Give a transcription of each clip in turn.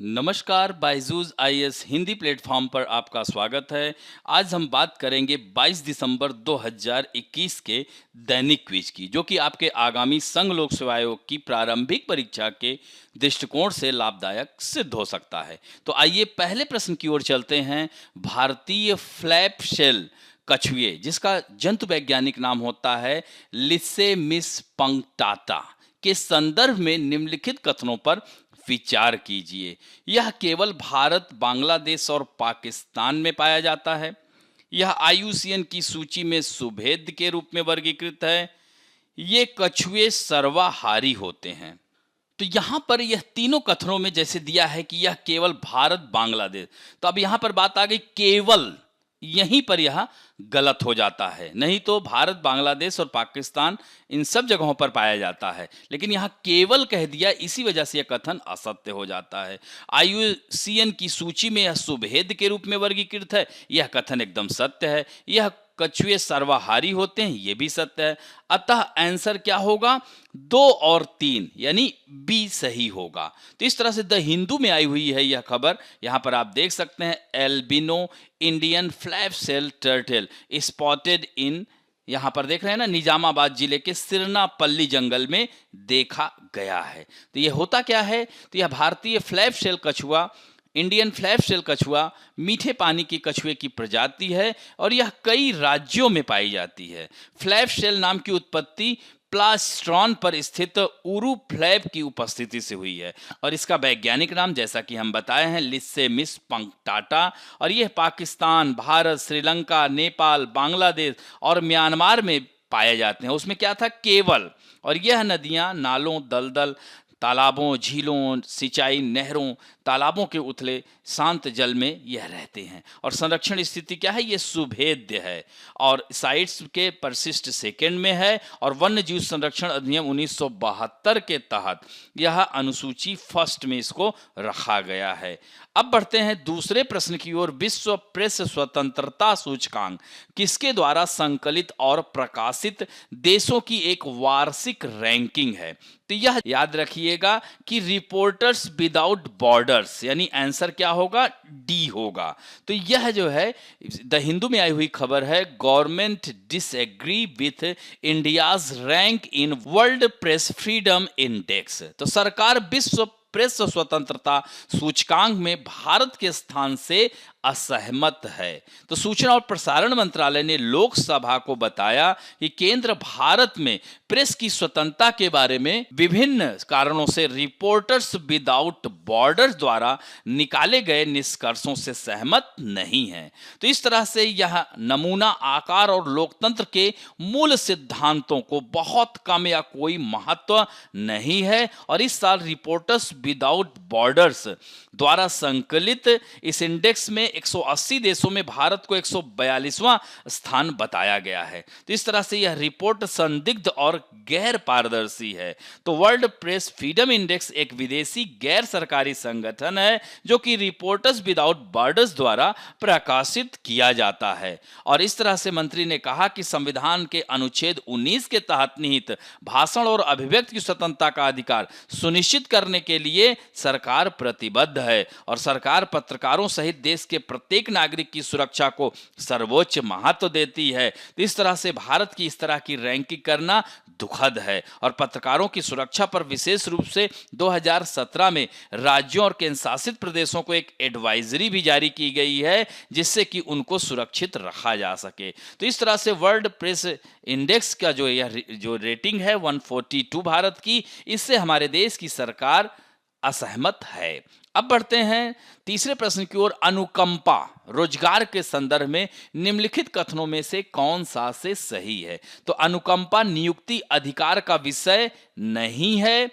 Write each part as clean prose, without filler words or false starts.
नमस्कार, Byju's IAS Hindi platform पर आपका स्वागत है। आज हम बात करेंगे 22 दिसंबर 2021 के दैनिक क्विज की, जो कि आपके आगामी संघ लोक सेवा आयोग की प्रारंभिक परीक्षा के दृष्टिकोण से लाभदायक सिद्ध हो सकता है। तो आइए पहले प्रश्न की ओर चलते हैं। भारतीय फ्लैप शेल कछुए, जिसका जंतु वैज्ञानिक नाम होता है लिसेमिस पंक्टाटा, के संदर्भ में निम्नलिखित कथनों पर विचार कीजिए। यह केवल भारत, बांग्लादेश और पाकिस्तान में पाया जाता है। यह आईयूसीएन की सूची में सुभेद के रूप में वर्गीकृत है। ये कछुए सर्वाहारी होते हैं। तो यहां पर यह तीनों कथनों में जैसे दिया है कि यह केवल भारत, बांग्लादेश, तो अब यहां पर बात आ गई केवल, यहीं पर यह गलत हो जाता है। नहीं तो भारत, बांग्लादेश और पाकिस्तान इन सब जगहों पर पाया जाता है, लेकिन यहां केवल कह दिया, इसी वजह से यह कथन असत्य हो जाता है। आईयूसीएन की सूची में यह सुभेद के रूप में वर्गीकृत है, यह कथन एकदम सत्य है। यह कछुए सर्वाहारी होते हैं, यह भी सत्य है। अतः आंसर क्या होगा? 2 और 3 यानी बी सही होगा। तो इस तरह से द हिंदू में आई हुई है यह खबर। यहां पर आप देख सकते हैं, albino Indian flap shell turtle spotted in, यहां पर देख रहे हैं ना, निजामाबाद जिले के सिरनापल्ली जंगल में देखा गया है। तो यह होता क्या है? तो यह भारतीय फ्लैप शेल कछुआ, इंडियन फ्लैप शेल कछुआ मीठे पानी की कछुए की प्रजाति है और यह कई राज्यों में पाई जाती है। फ्लैप शेल नाम की उत्पत्ति प्लास्ट्रॉन पर स्थित उरू फ्लैप की उपस्थिति से हुई है और इसका वैज्ञानिक नाम, जैसा कि हम बताए हैं, लिसेमिस पंक्टाटा, और यह पाकिस्तान, भारत, श्रीलंका, नेपाल, बांग्लादेश और म्यांमार में पाए जाते हैं। उसमें क्या था? केवल। और यह नदियां, नालों, दलदल, तालाबों, झीलों, सिंचाई नहरों, तालाबों के उथले शांत जल में यह रहते हैं। और संरक्षण स्थिति क्या है? ये सुभेद्य है और साइट्स के परिशिष्ट सेकंड में है और वन्य जीव संरक्षण अधिनियम 1972 के तहत यह अनुसूची फर्स्ट में इसको रखा गया है। अब बढ़ते हैं दूसरे प्रश्न की ओर। विश्व प्रेस स्वतंत्रता सूचकांक किसके द्वारा संकलित और प्रकाशित देशों की एक वार्षिक रैंकिंग है? तो यह याद रखिएगा कि रिपोर्टर्स विदाउट बॉर्डर्स, यानी आंसर क्या होगा? डी होगा। तो यह जो है द हिंदू में आई हुई खबर है, government disagree with India's rank in world press freedom index. तो सरकार विश्व प्रेस स्वतंत्रता सूचकांक में भारत के स्थान से असहमत है। तो सूचना और प्रसारण मंत्रालय ने लोकसभा को बताया कि केंद्र भारत में प्रेस की स्वतंत्रता के बारे में विभिन्न कारणों से रिपोर्टर्स विदाउट बॉर्डर्स द्वारा निकाले गए निष्कर्षों से सहमत नहीं है। तो इस तरह से यह नमूना आकार और लोकतंत्र के मूल सिद्धांतों को बहुत कम या कोई महत्व नहीं है और इस साल रिपोर्टर्स विदाउट बॉर्डर्स द्वारा संकलित इस इंडेक्स में 180 देशों में भारत को 142वां स्थान बताया गया है। तो इस तरह से यह रिपोर्ट संदिग्ध और गैर पारदर्शी है। तो वर्ल्ड प्रेस फ्रीडम इंडेक्स एक विदेशी गैर सरकारी संगठन है जो कि रिपोर्टर्स विदाउट बॉर्डर्स द्वारा प्रकाशित किया जाता है। और इस तरह से मंत्री ने कहा कि संविधान के अनुच्छेद 19 के तहत निहित भाषण और अभिव्यक्ति की स्वतंत्रता का अधिकार सुनिश्चित करने के लिए सरकार प्रतिबद्ध है और सरकार पत्रकारों सहित देश के प्रत्येक नागरिक की सुरक्षा को सर्वोच्च महत्व देती है। तो इस तरह से भारत की इस तरह की रैंकिंग करना दुखद है और पत्रकारों की सुरक्षा पर विशेष रूप से 2017 में राज्यों और केंद्र शासित प्रदेशों को एक एडवाइजरी भी जारी की गई है जिससे कि उनको सुरक्षित रखा जा सके। तो इस तरह से वर्ल्ड प्रेस इंडेक्स का जो रेटिंग है 142 भारत की, इससे हमारे देश की सरकार असहमत है। अब बढ़ते हैं तीसरे प्रश्न की ओर। अनुकंपा रोजगार के संदर्भ में निम्नलिखित कथनों में से कौन सा से सही है? तो अनुकंपा नियुक्ति अधिकार का विषय नहीं है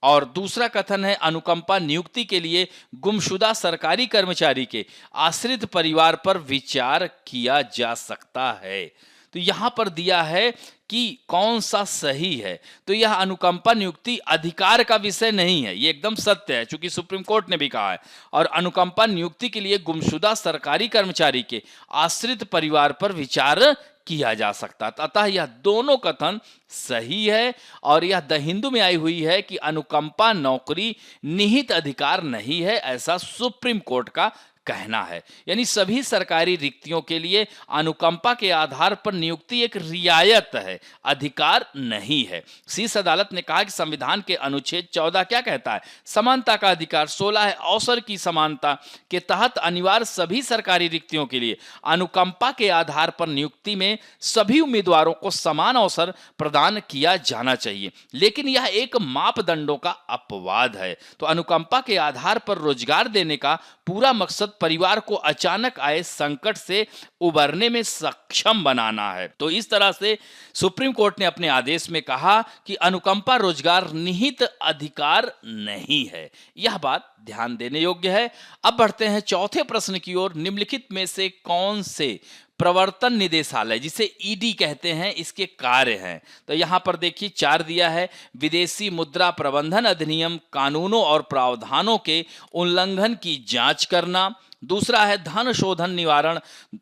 और दूसरा कथन है अनुकंपा नियुक्ति के लिए गुमशुदा सरकारी कर्मचारी के आश्रित परिवार पर विचार किया जा सकता है। तो यहां पर दिया है कि कौन सा सही है। तो यह अनुकंपा नियुक्ति अधिकार का विषय नहीं है, ये एकदम सत्य है क्योंकि सुप्रीम कोर्ट ने भी कहा है। और अनुकंपा नियुक्ति के लिए गुमशुदा सरकारी कर्मचारी के आश्रित परिवार पर विचार किया जा सकता था। अतः यह दोनों कथन सही है और यह द हिंदू में आई हुई है कि अनुकंपा नौकरी निहित अधिकार नहीं है, ऐसा सुप्रीम कोर्ट का कहना है। यानी सभी सरकारी रिक्तियों के लिए अनुकंपा के आधार पर नियुक्ति एक रियायत है, अधिकार नहीं है। शीर्ष अदालत ने कहा कि संविधान के अनुच्छेद 14 क्या कहता है? समानता का अधिकार। 16 है अवसर की समानता के तहत अनिवार्य सभी सरकारी रिक्तियों के लिए अनुकंपा के आधार पर नियुक्ति में सभी उम्मीदवारों को समान अवसर प्रदान किया जाना चाहिए। लेकिन यह एक मापदंडों का अपवाद है। तो अनुकंपा के आधार पर रोजगार देने का पूरा मकसद परिवार को अचानक आए संकट से उबरने में सक्षम बनाना है। तो इस तरह से सुप्रीम कोर्ट ने अपने आदेश में कहा कि अनुकंपा रोजगार निहित अधिकार नहीं है। यह बात ध्यान देने योग्य है। अब बढ़ते हैं चौथे प्रश्न की ओर। निम्नलिखित में से कौन से प्रवर्तन निदेशालय, जिसे ईडी कहते हैं, इसके कार्य हैं? तो यहां पर देखिए 4 दिया है। विदेशी मुद्रा प्रबंधन अधिनियम कानूनों और प्रावधानों के उल्लंघन की जांच करना। दूसरा है धन शोधन निवारण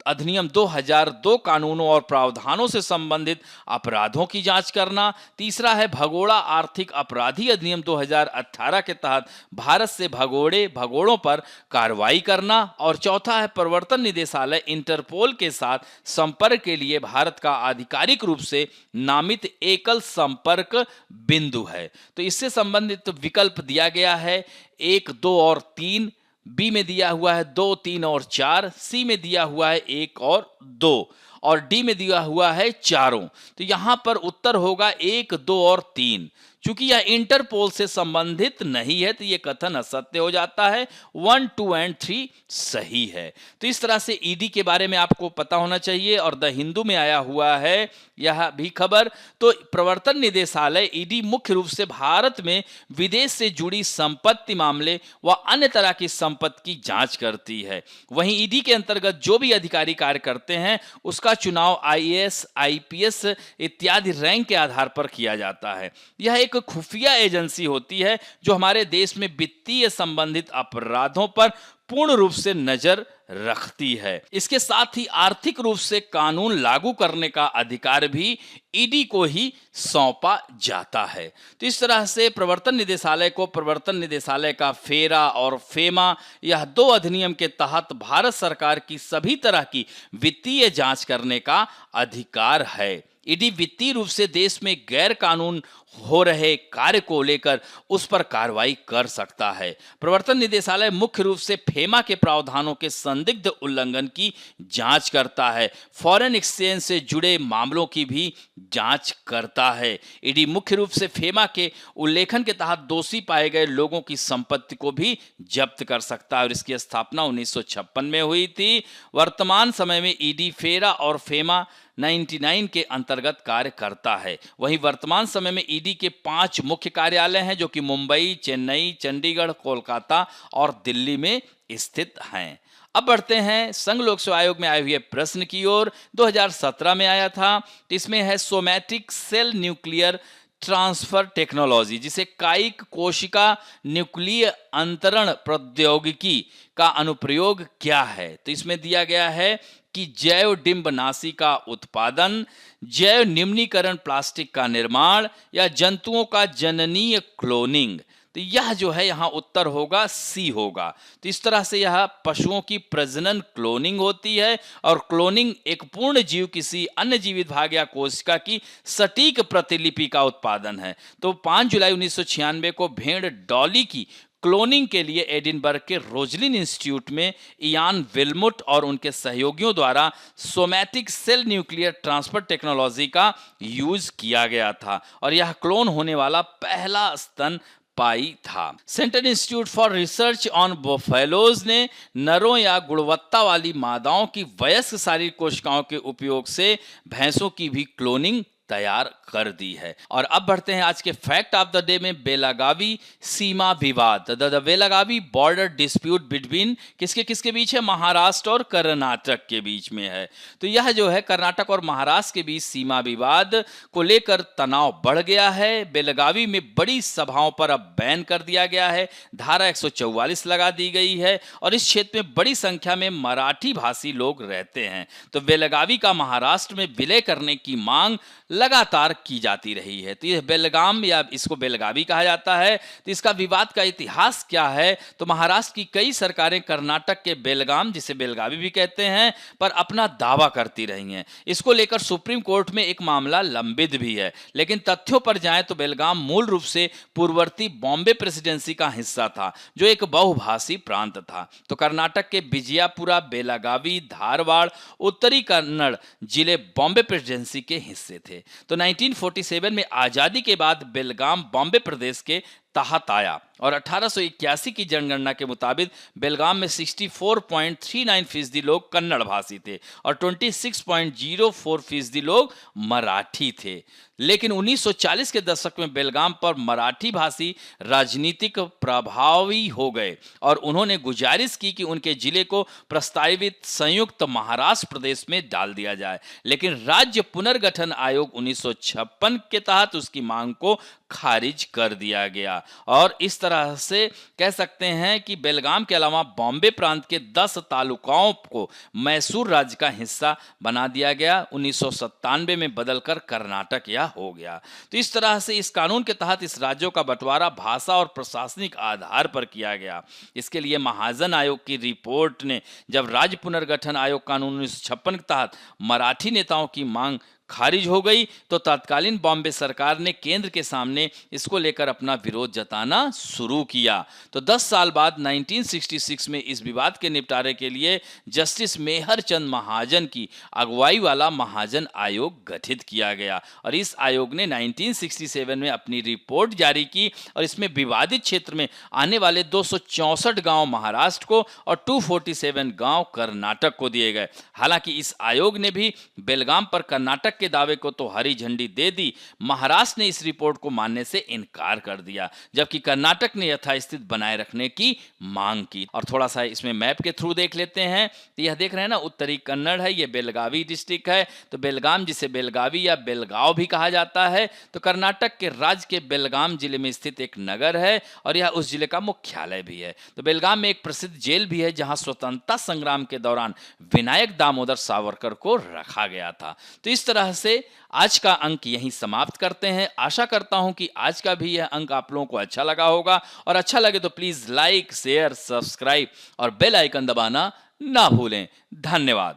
अधिनियम 2002 कानूनों और प्रावधानों से संबंधित अपराधों की जांच करना। तीसरा है भगोड़ा आर्थिक अपराधी अधिनियम 2018 के तहत भारत से भगोड़ों पर कार्रवाई करना। और चौथा है प्रवर्तन निदेशालय इंटरपोल के साथ संपर्क के लिए भारत का आधिकारिक रूप से नामित एकल संपर्क बिंदु है। तो इससे संबंधित विकल्प दिया गया है 1, 2 और 3। बी में दिया हुआ है 2, 3 और 4। सी में दिया हुआ है 1 और 2 और डी में दिया हुआ है चारों। तो यहां पर उत्तर होगा 1, 2 और 3। चूंकि यह इंटरपोल से संबंधित नहीं है तो यह कथन असत्य हो जाता है। 1, 2 एंड 3 सही है। तो इस तरह से ईडी के बारे में आपको पता होना चाहिए और द हिंदू में आया हुआ है यह भी खबर। तो प्रवर्तन निदेशालय ईडी मुख्य रूप से भारत में विदेश से जुड़ी संपत्ति मामले व अन्य तरह की संपत्ति की जांच करती है। वहीं ईडी के अंतर्गत जो भी अधिकारी कार्य करते हैं उसका चुनाव आईएएस, आईपीएस इत्यादि रैंक के आधार पर किया जाता है। यह एक खुफिया एजेंसी होती है जो हमारे देश में वित्तीय संबंधित अपराधों पर पूर्ण रूप से नजर रखती है। इसके साथ ही आर्थिक रूप से कानून लागू करने का अधिकार भी ईडी को ही सौंपा जाता है। तो इस तरह से प्रवर्तन निदेशालय को प्रवर्तन निदेशालय का फेरा और फेमा, यह 2 अधिनियम के तहत भारत सरकार की सभी तरह की वित्तीय जांच करने का अधिकार है। ईडी वित्तीय रूप से देश में गैर कानून हो रहे कार्य को लेकर उस पर कार्रवाई कर सकता है। प्रवर्तन निदेशालय मुख्य रूप से फेमा के प्रावधानों के संदिग्ध उल्लंघन की जांच करता है। फॉरेन एक्सचेंज से जुड़े मामलों की भी जांच करता है। ईडी मुख्य रूप से फेमा के उल्लेखन के तहत दोषी पाए गए लोगों की संपत्ति को भी जब्त कर सकता है और इसकी स्थापना 1956 में हुई थी। वर्तमान समय में ईडी फेरा और फेमा 99 के अंतर्गत कार्य करता है। वहीं वर्तमान समय में ईडी के 5 मुख्य कार्यालय हैं जो कि मुंबई, चेन्नई, चंडीगढ़, कोलकाता और दिल्ली में स्थित हैं। अब बढ़ते हैं संघ लोक सेवा आयोग में आए हुए प्रश्न की ओर। 2017 में आया था। इसमें है somatic cell nuclear transfer technology, जिसे कायिक कोशिका न्यूक्लिय अंतरण प्रौद्योगिकी का अनुप्रयोग क्या है? तो इसमें दिया गया है कि जैव डिंबनाशी का उत्पादन, जैव निम्नीकरण प्लास्टिक का निर्माण या जंतुओं का जननीय क्लोनिंग। तो यह जो है यहाँ उत्तर होगा सी होगा। तो इस तरह से यह पशुओं की प्रजनन क्लोनिंग होती है और क्लोनिंग एक पूर्ण जीव किसी अन्य जीवित भाग या कोशिका की सटीक प्रतिलिपि का उत्पादन है। तो 5 जुलाई 1996 को भेड़ डॉली की क्लोनिंग के लिए एडिनबर्ग के रोजलिन इंस्टीट्यूट में इयान विल्मुट और उनके सहयोगियों द्वारा somatic cell nuclear transfer technology का यूज किया गया था और यह क्लोन होने वाला पहला स्तनपायी था। Central institute for research on buffaloes ने नरों या गुणवत्ता वाली मादाओं की वयस्क शारीरिक कोशिकाओं के उपयोग से भैंसों की भी क्लोनिंग तैयार कर दी है। और अब बढ़ते हैं आज के फैक्ट ऑफ द डे में। बेलागावी सीमा विवाद, the Belagavi border dispute between किसके किसके बीच है? महाराष्ट्र और कर्नाटक के बीच में है। तो यह जो है कर्नाटक और महाराष्ट्र के बीच सीमा विवाद को लेकर तनाव बढ़ गया है। बेलगावी में बड़ी सभाओं पर अब बैन कर दिया गया है, धारा 144 लगा दी गई है और इस क्षेत्र में बड़ी संख्या में मराठी भाषी लोग रहते हैं। तो बेलगावी का महाराष्ट्र में विलय करने की मांग लगातार की जाती रही है। तो यह बेलगाम या इसको बेलगावी कहा जाता है। तो इसका विवाद का इतिहास क्या है? तो महाराष्ट्र की कई सरकारें कर्नाटक के बेलगाम, जिसे बेलगावी भी कहते हैं, पर अपना दावा करती रही हैं। इसको लेकर सुप्रीम कोर्ट में एक मामला लंबित भी है। लेकिन तथ्यों पर जाएं तो बेलगाम मूल रूप से पूर्ववर्ती बॉम्बे प्रेसिडेंसी का हिस्सा था, जो एक बहुभाषी प्रांत था। तो कर्नाटक के विजयपुरा, बेलागावी, धारवाड़, उत्तरी कन्नड़ जिले बॉम्बे प्रेसिडेंसी के हिस्से थे। तो 1947 में आजादी के बाद बेलगाम बॉम्बे प्रदेश के तहत आया और 1881 की जनगणना के मुताबिक बेलगाम में 64.39% लोग कन्नड़ भाषी थे और 26.04% लोग मराठी थे। लेकिन 1940 के दशक में बेलगाम पर मराठी भाषी राजनीतिक प्रभावी हो गए और उन्होंने गुजारिश की कि उनके जिले को प्रस्तावित संयुक्त महाराष्ट्र प्रदेश में डाल दिया जाए। लेकिन राज्य पुनर्गठन आयोग 1956 के तहत उसकी मांग को खारिज कर दिया गया और इस तरह से कह सकते हैं कि बेलगाम के अलावा बॉम्बे प्रांत के 10 तालुकाओं को मैसूर राज्य का हिस्सा बना दिया गया। 1997 में बदलकर कर्नाटक यह हो गया। तो इस तरह से इस कानून के तहत इस राज्यों का बंटवारा भाषा और प्रशासनिक आधार पर किया गया। इसके लिए महाजन आयोग की रिपोर्ट ने जब राज्य पुनर्गठन आयोग कानून 1956 के तहत मराठी नेताओं की मांग खारिज हो गई तो तत्कालीन बॉम्बे सरकार ने केंद्र के सामने इसको लेकर अपना विरोध जताना शुरू किया। तो 10 साल बाद 1966 में इस विवाद के निपटारे के लिए जस्टिस मेहर चंद महाजन की अगुवाई वाला महाजन आयोग गठित किया गया और इस आयोग ने 1967 में अपनी रिपोर्ट जारी की और इसमें विवादित क्षेत्र में आने वाले 264 गांव महाराष्ट्र को और 247 गांव कर्नाटक को दिए गए। हालांकि इस आयोग ने भी बेलगाम पर कर्नाटक के दावे को तो हरी झंडी दे दी, महाराष्ट्र ने इस रिपोर्ट को मानने से इनकार कर दिया, जबकि कर्नाटक ने यथास्थिति बनाए रखने की मांग की। और थोड़ा सा इसमें मैप के थ्रू देख लेते हैं तो यह देख रहे हैं ना, उत्तरी कन्नड़ है, यह बेलगावी डिस्ट्रिक्ट है। तो बेलगाम, जिसे बेलगावी या बेलगांव भी कहा जाता है, तो कर्नाटक के राज्य के बेलगाम जिले में स्थित एक नगर है और यह उस जिले का मुख्यालय भी है। तो बेलगाम में एक प्रसिद्ध जेल भी है जहां स्वतंत्रता संग्राम के दौरान विनायक दामोदर सावरकर को रखा गया था। तो इस तरह से आज का अंक यहीं समाप्त करते हैं। आशा करता हूं कि आज का भी यह अंक आप लोगों को अच्छा लगा होगा और अच्छा लगे तो प्लीज लाइक, शेयर, सब्सक्राइब और बेल आइकन दबाना ना भूलें। धन्यवाद।